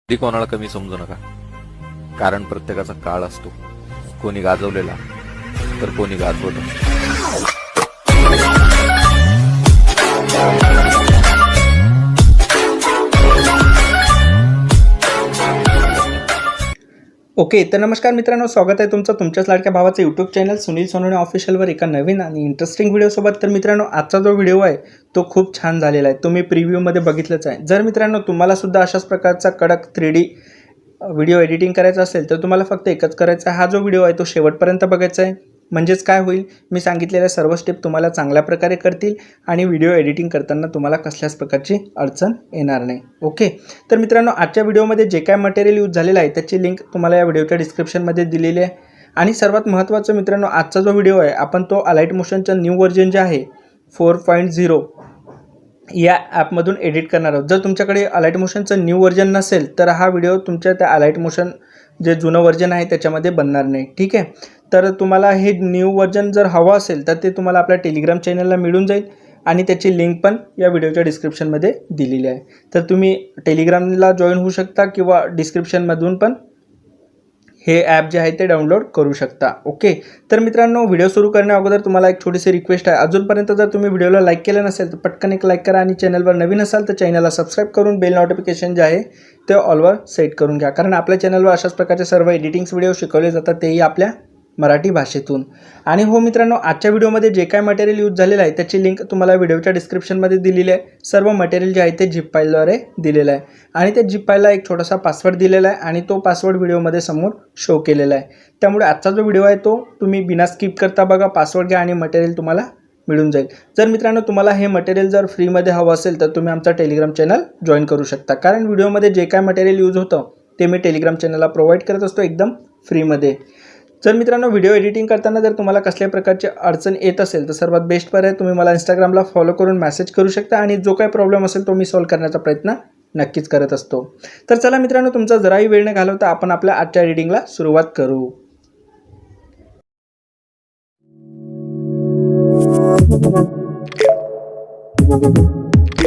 कधी कोणाला कमी समजू नका, कारण प्रत्येकाचा काळ असतो. कोणी गाजवलेला तर कोणी गाजवत. ओके, तर नमस्कार मित्रांनो, स्वागत आहे तुमचं तुमच्याच लाडक्या भावाचं यूट्यूब चॅनल सुनील सोनोने ऑफिशियलवर एका नवीन आणि इंटरेस्टिंग व्हिडिओसोबत. तर मित्रांनो, आजचा जो व्हिडिओ आहे तो खूप छान झालेला आहे. तुम्ही प्रिव्ह्यूमध्ये बघितलंच आहे. जर मित्रांनो तुम्हाला सुद्धा अशाच प्रकारचा कडक 3D व्हिडिओ एडिटिंग करायचा असेल तर तुम्हाला फक्त एकच करायचं आहे, हा जो व्हिडिओ आहे तो शेवटपर्यंत बघायचा आहे. म्हणजेच काय होईल, मी सांगितलेल्या सर्व स्टेप तुम्हाला चांगल्या प्रकारे करतील आणि व्हिडिओ एडिटिंग करताना तुम्हाला कसल्याच प्रकारची अडचण येणार नाही. ओके, तर मित्रांनो, आजच्या व्हिडिओमध्ये जे काय मटेरियल यूज झालेलं आहे त्याची लिंक तुम्हाला या व्हिडिओच्या डिस्क्रिप्शनमध्ये दिलेली आहे. आणि सर्वात महत्त्वाचं मित्रांनो, आजचा जो व्हिडिओ आहे आपण तो अलाइट मोशनचं न्यू व्हर्जन जे आहे 4.0 या ॲपमधून एडिट करणार आहोत. जर तुमच्याकडे अलाइट मोशनचं न्यू व्हर्जन नसेल तर हा व्हिडिओ तुमच्या त्या अलाइट मोशन जे जुनं व्हर्जन आहे त्याच्यामध्ये बनणार नाही. ठीक आहे, तर तुम्हाला हे न्यू व्हर्जन जर हवं असेल तर ते तुम्हाला आपल्या टेलिग्राम चॅनलला मिळून जाईल आणि त्याची लिंक पण या व्हिडिओच्या डिस्क्रिप्शनमध्ये दिलेली आहे. तर तुम्ही टेलिग्रामला जॉईन होऊ शकता किंवा डिस्क्रिप्शनमधून पण हे ॲप जे आहे ते डाउनलोड करू शकता. ओके, तर मित्रांनो, व्हिडिओ सुरू करण्या अगोदर तुम्हाला एक छोटीशी रिक्वेस्ट आहे. अजूनपर्यंत जर तुम्ही व्हिडिओला लाईक केलं नसेल तर पटकन एक लाईक करा आणि चॅनलवर नवीन असाल तर चॅनलला सबस्क्राईब करून बेल नोटिफिकेशन जे आहे ते ऑलवर सेट करून घ्या, कारण आपल्या चॅनलवर अशाच प्रकारचे सर्व एडिटिंग्स व्हिडिओ शिकवले जातात, तेही आपल्या मराठी भाषेतून. आणि हो मित्रांनो, आजच्या व्हिडिओमध्ये जे काय मटेरियल यूज झालेलं आहे त्याची लिंक तुम्हाला व्हिडिओच्या डिस्क्रिप्शनमध्ये दिलेली आहे. सर्व मटेरियल जे आहे ते झिप फाईलद्वारे दिलेलं आहे आणि त्या झिप फाईलला एक छोटासा पासवर्ड दिलेला आहे आणि तो पासवर्ड व्हिडिओमध्ये समोर शो केलेला आहे. त्यामुळे आजचा जो व्हिडिओ आहे तो तुम्ही बिना स्किप करता बघा, पासवर्ड घ्या आणि मटेरियल तुम्हाला मिळून जाईल. जर मित्रांनो तुम्हाला हे मटेरियल जर फ्रीमध्ये हवं असेल तर तुम्ही आमचा टेलिग्राम चॅनल जॉईन करू शकता, कारण व्हिडिओमध्ये जे काय मटेरियल यूज होतं ते मी टेलिग्राम चॅनलला प्रोव्हाइड करत असतो एकदम फ्रीमध्ये. जर मित्रांनो व्हिडिओ एडिटिंग करताना जर तुम्हाला कसल्याही प्रकारची अडचण येत असेल तर सर्वात बेस्ट पर्याय तुम्ही मला इंस्टाग्रामला फॉलो करून मेसेज करू शकता आणि जो काही प्रॉब्लेम असेल तो मी सॉल्व्ह करण्याचा प्रयत्न नक्कीच करत असतो. तर चला मित्रांनो, तुमचा जराही वेळ न घालवता आपण आपल्या आजच्या एडिटिंगला सुरुवात करू.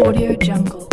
Audio Jungle.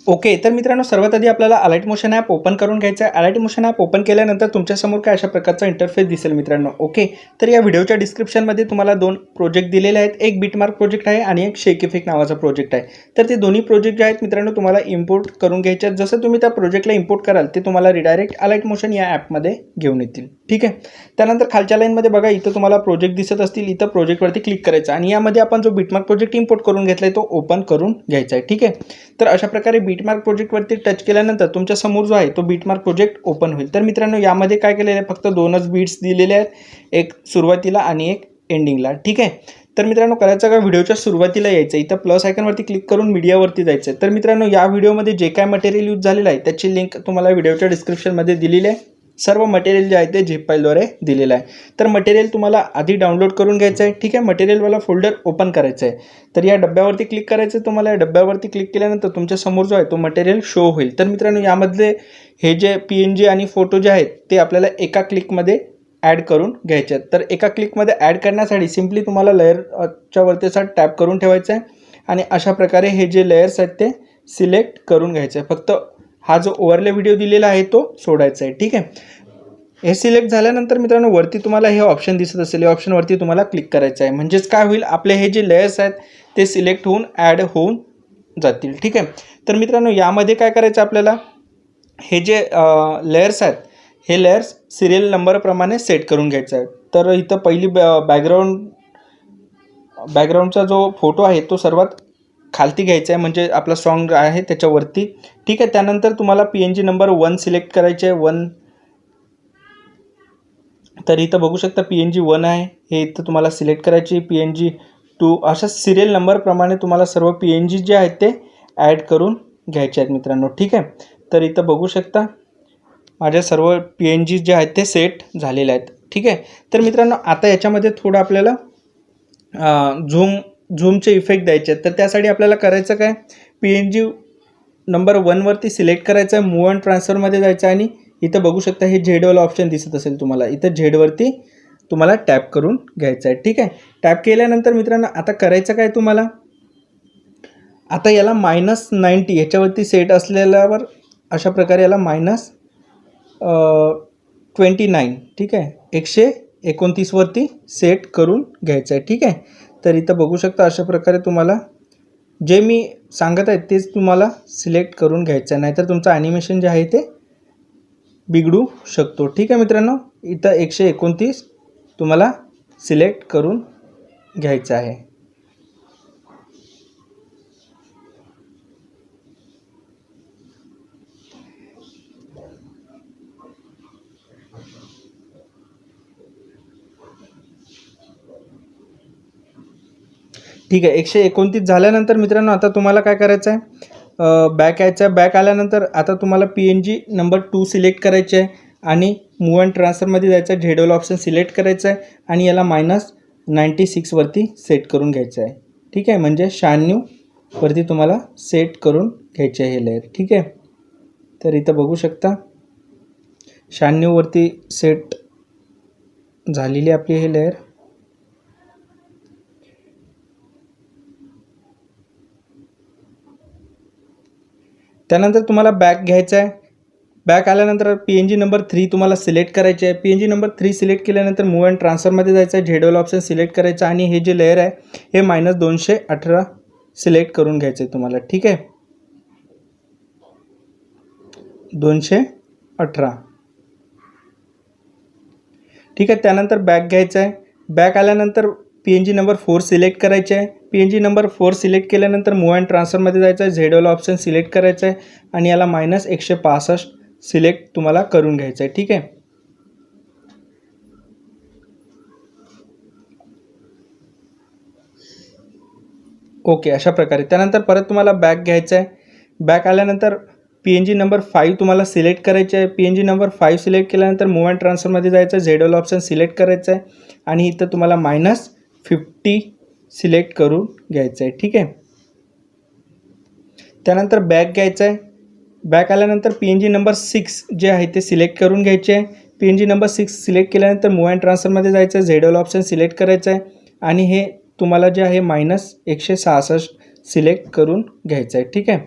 ओके, तर मित्रांनो सर्वात आधी आपल्याला अलाइट मोशन ॲप ओपन करून घ्यायचं आहे. अलाइट मोशन ॲप ओपन केल्यानंतर तुमच्यासमोर काय अशा प्रकारचा इंटरफेस दिसेल मित्रांनो. ओके, तर या व्हिडिओच्या डिस्क्रिप्शनमध्ये तुम्हाला 2 प्रोजेक्ट दिलेले आहेत. एक बिटमार्क प्रोजेक्ट आहे आणि एक शेक इफेक्ट नावाचा प्रोजेक्ट आहे. तर ते दोन्ही प्रोजेक्ट जे आहेत मित्रांनो तुम्हाला इम्पोर्ट करून घ्यायचे आहेत. जसं तुम्ही त्या प्रोजेक्टला इम्पोर्ट कराल ते तुम्हाला रिडायरेक्ट अलाइट मोशन या ॲपमध्ये घेऊन येतील. ठीक आहे, त्यानंतर खालच्या लाईनमध्ये बघा, इथं तुम्हाला प्रोजेक्ट दिसत असतील, इथं प्रोजेक्टवरती क्लिक करायचं आणि यामध्ये आपण जो बिटमार्क प्रोजेक्ट इम्पोर्ट करून घेतला आहे तो ओपन करून घ्यायचा आहे. ठीक आहे, तर अशा प्रकारे बिटमार्क प्रोजेक्टवरती टच केल्यानंतर तुमच्या समोर जो आहे तो बिटमार्क प्रोजेक्ट ओपन होईल. तर मित्रांनो यामध्ये काय केलेलं आहे, फक्त 2च बीट्स दिलेले आहेत, एक सुरुवातीला आणि एक एंडिंगला. ठीक आहे, तर मित्रांनो करायचं का, व्हिडिओच्या सुरुवातीला यायचं, इथं प्लस आयकॉनवरती क्लिक करून मीडियावरती जायचं. तर मित्रांनो या व्हिडिओमध्ये जे काय मटेरियल यूज झालेलं आहे त्याची लिंक तुम्हाला व्हिडिओच्या डिस्क्रिप्शनमध्ये दिलेली आहे. सर्व मटेरियल जे आहे ते झिप फाईलद्वारे दिलेलं आहे. तर मटेरियल तुम्हाला आधी डाउनलोड करून घ्यायचं आहे. ठीक आहे, मटेरियलवाला फोल्डर ओपन करायचं आहे. तर या डब्यावरती क्लिक करायचं. तुम्हाला या डब्यावरती क्लिक केल्यानंतर तुमच्या समोर जो आहे तो मटेरियल शो होईल. तर मित्रांनो यामधले हे जे PNG आणि फोटो जे आहेत ते आपल्याला एका क्लिकमध्ये ॲड करून घ्यायचे आहेत. तर एका क्लिकमध्ये ॲड करण्यासाठी सिम्पली तुम्हाला लेअरच्या वरती असा टॅप करून ठेवायचं आहे आणि अशा प्रकारे हे जे लेयर्स आहेत ते सिलेक्ट करून घ्यायचं आहे. फक्त हा जो ओव्हरले व्हिडिओ दिलेला आहे तो सोडायचा आहे. ठीक आहे, हे सिलेक्ट झाल्यानंतर मित्रांनो वरती तुम्हाला हे ऑप्शन दिसत असेल, या ऑप्शनवरती तुम्हाला क्लिक करायचं आहे. म्हणजेच काय होईल, आपले हे जे लेयर्स आहेत ते सिलेक्ट होऊन ॲड होऊन जातील. ठीक आहे, तर मित्रांनो यामध्ये काय करायचं, आपल्याला हे जे लेयर्स आहेत हे लेयर्स सिरियल नंबरप्रमाणे सेट करून घ्यायचं आहे. तर इथं पहिली बॅकग्राऊंडचा जो फोटो आहे तो सर्वात खालती घ्यायचा आहे, म्हणजे आपला सॉन्ग आहे त्याच्यावरती. ठीक आहे, त्यानंतर तुम्हाला PNG नंबर 1 सिलेक्ट करायचे आहे. 1, तर इथं बघू शकता PNG 1 आहे, हे इथं तुम्हाला सिलेक्ट करायची. PNG 2, अशा सिरियल नंबरप्रमाणे तुम्हाला सर्व PNG जे आहेत ते ॲड करून घ्यायचे आहेत मित्रांनो. ठीक आहे, तर इथं बघू शकता माझ्या सर्व PNG जे आहेत ते सेट झालेले आहेत. ठीक आहे, तर मित्रांनो आता याच्यामध्ये थोडं आपल्याला झूमचे इफेक्ट द्यायचे आहेत. तर त्यासाठी आपल्याला करायचं काय, PNG नंबर 1 वरती सिलेक्ट करायचं आहे, मूव्ह अँड ट्रान्सफरमध्ये जायचं आणि इथं बघू शकता हे झेडवाला ऑप्शन दिसत असेल तुम्हाला, इथं झेडवरती तुम्हाला टॅप करून घ्यायचं आहे. ठीक आहे. टॅप केल्यानंतर मित्रांनो आता करायचं काय तुम्हाला, आता याला -90 ह्याच्यावरती सेट असलेल्यावर अशा प्रकारे याला -29 ठीक आहे 129 वरती सेट करून घ्यायचं आहे. ठीक आहे. तर इथं बघू शकता अशा प्रकारे तुम्हाला जे मी सांगत आहे तेच तुम्हाला सिलेक्ट करून घ्यायचं आहे, नाहीतर तुमचं ॲनिमेशन जे आहे ते बिघडू शकतो. ठीक आहे मित्रांनो, इथं 129 तुम्हाला सिलेक्ट करून घ्यायचं आहे. ठीक आहे. 129 झाल्यानंतर मित्रांनो आता तुम्हाला काय करायचं आहे, बॅक यायचं आहे. बॅक आल्यानंतर आता तुम्हाला PNG नंबर 2 सिलेक्ट करायचे आहे आणि मूव्ह अँड ट्रान्सफरमध्ये जायचं आहे. झेडोल ऑप्शन सिलेक्ट करायचं आहे आणि याला -96 वरती सेट करून घ्यायचं आहे. ठीक आहे. म्हणजे 96 वरती तुम्हाला सेट करून घ्यायचे आहे हे लेअर. ठीक आहे. तर इथं बघू शकता 96 वरती सेट झालेली आपली हे लेअर. त्यानंतर तुम्हाला बॅक घ्यायचं आहे. बॅक आल्यानंतर PNG नंबर 3 तुम्हाला सिलेक्ट करायचे आहे. PNG नंबर 3 सिलेक्ट केल्यानंतर मूव्ह अँड ट्रान्सफरमध्ये जायचं आहे. झेडोल ऑप्शन सिलेक्ट करायचं आणि हे जे लेअर आहे हे -218 सिलेक्ट करून घ्यायचं आहे तुम्हाला. ठीक आहे. 218 ठीक आहे. त्यानंतर बॅक घ्यायचं आहे. बॅक आल्यानंतर PNG नंबर 4 सिलेक्ट करायचे आहे. PNG नंबर 4 सिलेक्ट केल्यानंतर मूव्ह अँड ट्रान्सफरमध्ये जायचं आहे. झेडोल ऑप्शन सिलेक्ट करायचं आहे आणि याला -165 सिलेक्ट तुम्हाला करून घ्यायचं आहे. ठीक आहे. ओके अशा प्रकारे. त्यानंतर परत तुम्हाला बॅक घ्यायचं आहे. बॅक आल्यानंतर PNG नंबर 5 तुम्हाला सिलेक्ट करायचे आहे. PNG नंबर 5 सिलेक्ट केल्यानंतर मूव्ह अँड ट्रान्सफरमध्ये जायचं आहे. झेडोल ऑप्शन सिलेक्ट करायचं आहे आणि इथं तुम्हाला -50 सिलेक्ट करून घ्यायचं आहे. ठीक आहे. त्यानंतर बॅक घ्यायचं आहे. बॅक आल्यानंतर PNG नंबर 6 जे आहे ते सिलेक्ट करून घ्यायचे आहे. PNG नंबर 6 सिलेक्ट केल्यानंतर मूव्ह अँड ट्रान्सफरमध्ये जायचं आहे. झेडोल ऑप्शन सिलेक्ट करायचं आहे आणि हे तुम्हाला जे आहे -166 सिलेक्ट करून घ्यायचं आहे. ठीक आहे.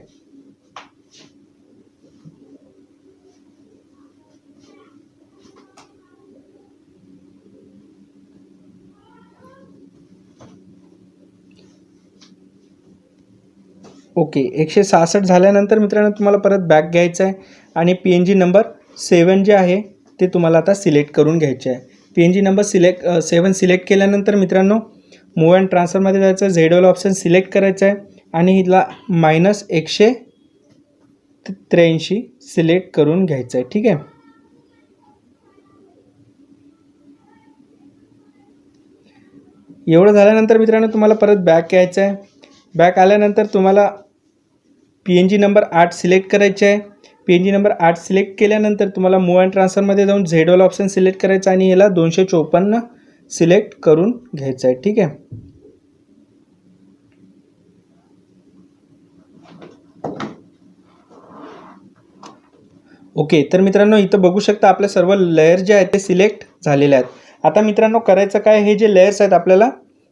ओके 166 झाल्यानंतर मित्रांनो तुम्हाला परत बॅक घ्यायचं आहे आणि PNG नंबर 7 जे आहे ते तुम्हाला आता सिलेक्ट करून घ्यायचे आहे. PNG नंबर 7 सिलेक्ट केल्यानंतर मित्रांनो मूव्ह अँड ट्रान्सफरमध्ये जायचं आहे. झेडोल ऑप्शन सिलेक्ट करायचं आहे आणि हिला -183 सिलेक्ट करून घ्यायचं आहे. ठीक आहे. एवढं झाल्यानंतर मित्रांनो तुम्हाला परत बॅक यायचं आहे. बॅक आल्यानंतर तुम्हाला PNG नंबर 8 सिलेक्ट करायचे आहे. PNG नंबर 8 सिलेक्ट केल्यानंतर तुम्हाला मूव्ह अँड ट्रान्सफरमध्ये जाऊन झेडोल ऑप्शन सिलेक्ट करायचं आणि याला 254 सिलेक्ट करून घ्यायचं आहे. ठीक आहे. ओके तर मित्रांनो इथं बघू शकता आपले सर्व लेयर जे आहेत ते सिलेक्ट झालेले आहेत. आता मित्रांनो करायचं काय, हे जे लेयर्स आहेत आपल्याला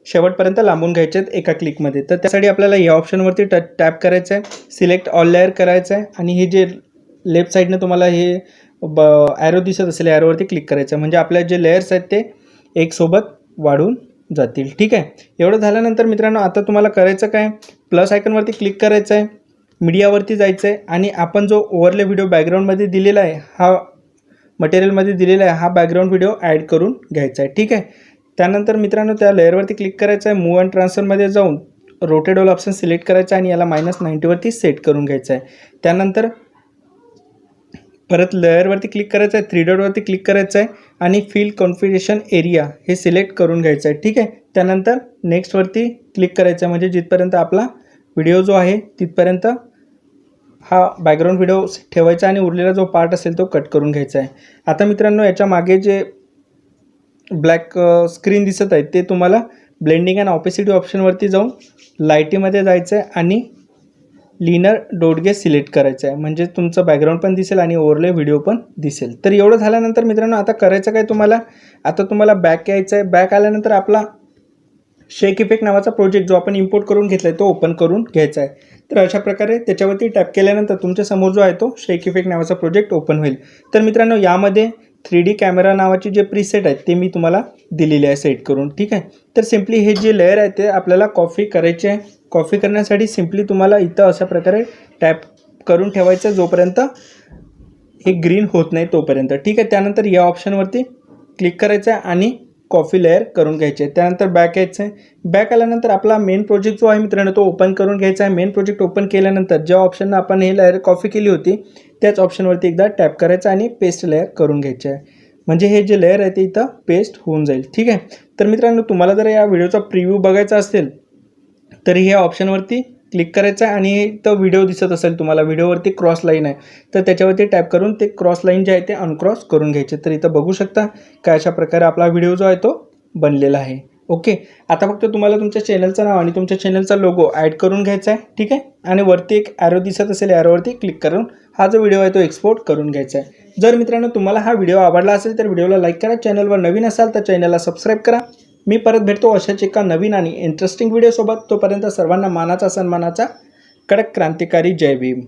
शेवटपर्यंत लांबून घ्यायचे आहेत एका क्लिकमध्ये. तर त्यासाठी आपल्याला या ऑप्शनवरती टॅप करायचं आहे. सिलेक्ट ऑल लेयर करायचं आहे आणि हे जे लेफ्ट साईडनं तुम्हाला हे ॲरो दिसत असेल ॲरोवरती क्लिक करायचं आहे. म्हणजे आपल्या जे लेयर्स आहेत ते एकसोबत वाढून जातील. ठीक आहे. एवढं झाल्यानंतर मित्रांनो आता तुम्हाला करायचं काय, प्लस आयकॉनवरती क्लिक करायचं आहे. मीडियावरती जायचं आहे आणि आपण जो ओव्हरले व्हिडिओ बॅकग्राऊंडमध्ये दिलेला आहे, हा मटेरियलमध्ये दिलेला आहे, हा बॅकग्राऊंड व्हिडिओ ॲड करून घ्यायचा आहे. ठीक आहे. त्यानंतर मित्रांनो त्या लेअरवरती क्लिक करायचं आहे. मूव्ह अँड ट्रान्सफरमध्ये जाऊन रोटेट ऑल ऑप्शन सिलेक्ट करायचं आहे आणि याला -90 वरती सेट करून घ्यायचं आहे. त्यानंतर परत लेअरवरती क्लिक करायचं आहे. 3 डॉटवरती क्लिक करायचं आहे आणि फिल कॉन्फिगरेशन एरिया हे सिलेक्ट करून घ्यायचं आहे. ठीक आहे. त्यानंतर नेक्स्टवरती क्लिक करायचं आहे. म्हणजे जिथपर्यंत आपला व्हिडिओ जो आहे तिथपर्यंत हा बॅकग्राऊंड व्हिडिओ ठेवायचा आणि उरलेला जो पार्ट असेल तो कट करून घ्यायचा आहे. आता मित्रांनो याच्या मागे जे ब्लॅक स्क्रीन दिसत आहे ते तुम्हाला ब्लेंडिंग अँड ऑपेसिटी ऑप्शनवरती जाऊन लाईटीमध्ये जायचं आहे आणि लिनर डोडगे सिलेक्ट करायचं आहे, म्हणजे तुमचं बॅकग्राऊंड पण दिसेल आणि ओव्हरले व्हिडिओ पण दिसेल. तर एवढं झाल्यानंतर मित्रांनो आता करायचं काय तुम्हाला, आता तुम्हाला बॅक यायचं आहे. बॅक आल्यानंतर आपला शेक इफेक्ट नावाचा प्रोजेक्ट जो आपण इम्पोर्ट करून घेतला आहे तो ओपन करून घ्यायचा आहे. तर अशा प्रकारे त्याच्यावरती टॅप केल्यानंतर तुमच्या समोर जो आहे तो शेक इफेक्ट नावाचा प्रोजेक्ट ओपन होईल. तर मित्रांनो यामध्ये 3D कॅमेरा नावाची जे प्रीसेट आहेत ते मी तुम्हाला दिलेले आहे सेट करून. ठीक आहे. तर सिम्पली हे जे लेअर आहे ते आपल्याला कॉपी करायचे आहे. कॉपी करण्यासाठी सिम्पली तुम्हाला इथं अशा प्रकारे टॅप करून ठेवायचं जोपर्यंत हे ग्रीन होत नाही तोपर्यंत. ठीक आहे. त्यानंतर या ऑप्शनवरती क्लिक करायचं आहे आणि कॉपी लेअर करून घ्यायचे आहे. त्यानंतर बॅक यायचं आहे. बॅक आल्यानंतर आपला मेन प्रोजेक्ट जो आहे मित्रांनो तो ओपन करून घ्यायचा आहे. मेन प्रोजेक्ट ओपन केल्यानंतर ज्या ऑप्शननं आपण हे लेअर कॉपी केली होती त्याच ऑप्शनवरती एकदा टॅप करायचं आणि पेस्ट लेअर करून घ्यायचे आहे, म्हणजे हे जे लेअर आहे ते इथं पेस्ट होऊन जाईल. ठीक आहे. तर मित्रांनो तुम्हाला जर या व्हिडिओचा प्रिव्ह्यू बघायचा असेल तर ह्या ऑप्शनवरती क्लिक करायचं आहे आणि इथं व्हिडिओ दिसत असेल तुम्हाला, व्हिडिओवरती क्रॉस लाईन आहे तर त्याच्यावरती टॅप करून ते क्रॉस लाईन जे आहे ते अनक्रॉस करून घ्यायचे. तर इथं बघू शकता काय अशा प्रकारे आपला व्हिडिओ जो आहे तो बनलेला आहे. ओके. आता फक्त तुम्हाला तुमच्या चॅनलचं नाव आणि तुमच्या चॅनलचा लोगो ॲड करून घ्यायचा आहे. ठीक आहे. आणि वरती एक ॲरो दिसत असेल, ॲरोवरती क्लिक करून हा जो व्हिडिओ आहे तो एक्सपोर्ट करून घ्यायचा आहे. जर मित्रांनो तुम्हाला हा व्हिडिओ आवडला असेल तर व्हिडिओला लाईक करा. चॅनलवर नवीन असाल तर चॅनलला सबस्क्राईब करा. मी परत भेटतो अशाच एका नवीन आणि इंटरेस्टिंग व्हिडिओसोबत. तोपर्यंत सर्वांना मानाचा सन्मानाचा कडक क्रांतिकारी जय भीम.